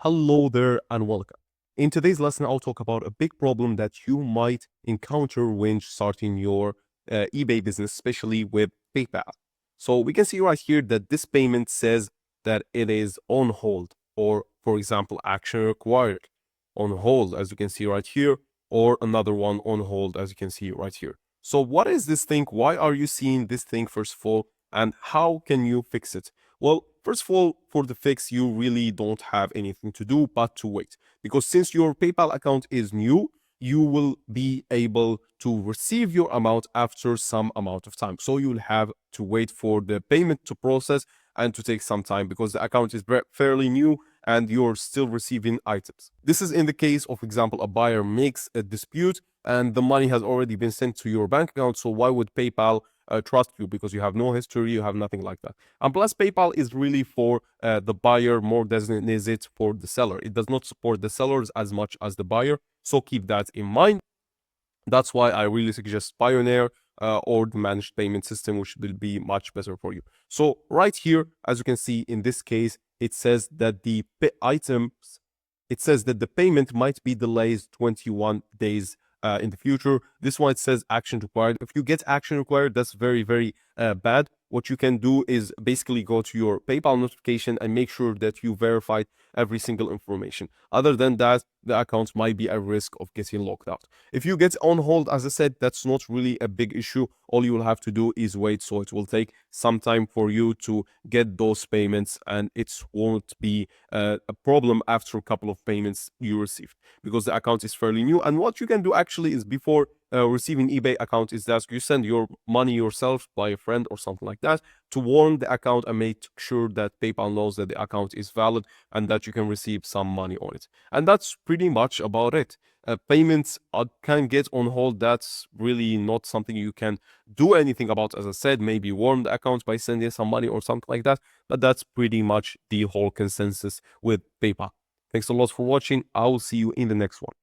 Hello there and welcome. In today's lesson, I'll talk about a big problem that you might encounter when starting your eBay business, especially with PayPal. So we can see right here that this payment says that it is on hold, or for example, action required on hold, as you can see right here, or another one on hold, as you can see right here. So what is this thing? Why are you seeing this thing, first of all, and how can you fix it? Well, first of all, for the fix, you really don't have anything to do but to wait. Because since your PayPal account is new, you will be able to receive your amount after some amount of time. So you'll have to wait for the payment to process and to take some time because the account is fairly new and you're still receiving items. This is in the case of example, a buyer makes a dispute and the money has already been sent to your bank account. So why would PayPal trust you? Because you have no history, you have nothing like that. And plus, PayPal is really for the buyer more than is it for the seller. It does not support the sellers as much as the buyer. So keep that in mind. That's why I really suggest Pioneer or the managed payment system, which will be much better for you. So right here, as you can see in this case, it says that the payment might be delayed 21 days in the future. This one, it says action required. If you get action required, that's very, very bad. What you can do is basically go to your PayPal notification and make sure that you verified every single information. Other than that, the account might be at risk of getting locked out. If you get on hold, as I said, that's not really a big issue. All you will have to do is wait. So it will take some time for you to get those payments, and it won't be a problem after a couple of payments you received because the account is fairly new. And what you can do actually is before receiving eBay account is that you send your money yourself by a friend or something like that to warn the account and make sure that PayPal knows that the account is valid and that you can receive some money on it. And that's pretty much about it. Payments can get on hold. That's really not something you can do anything about. As I said, maybe warn the account by sending some money or something like that. But that's pretty much the whole consensus with PayPal. Thanks a lot for watching. I will see you in the next one.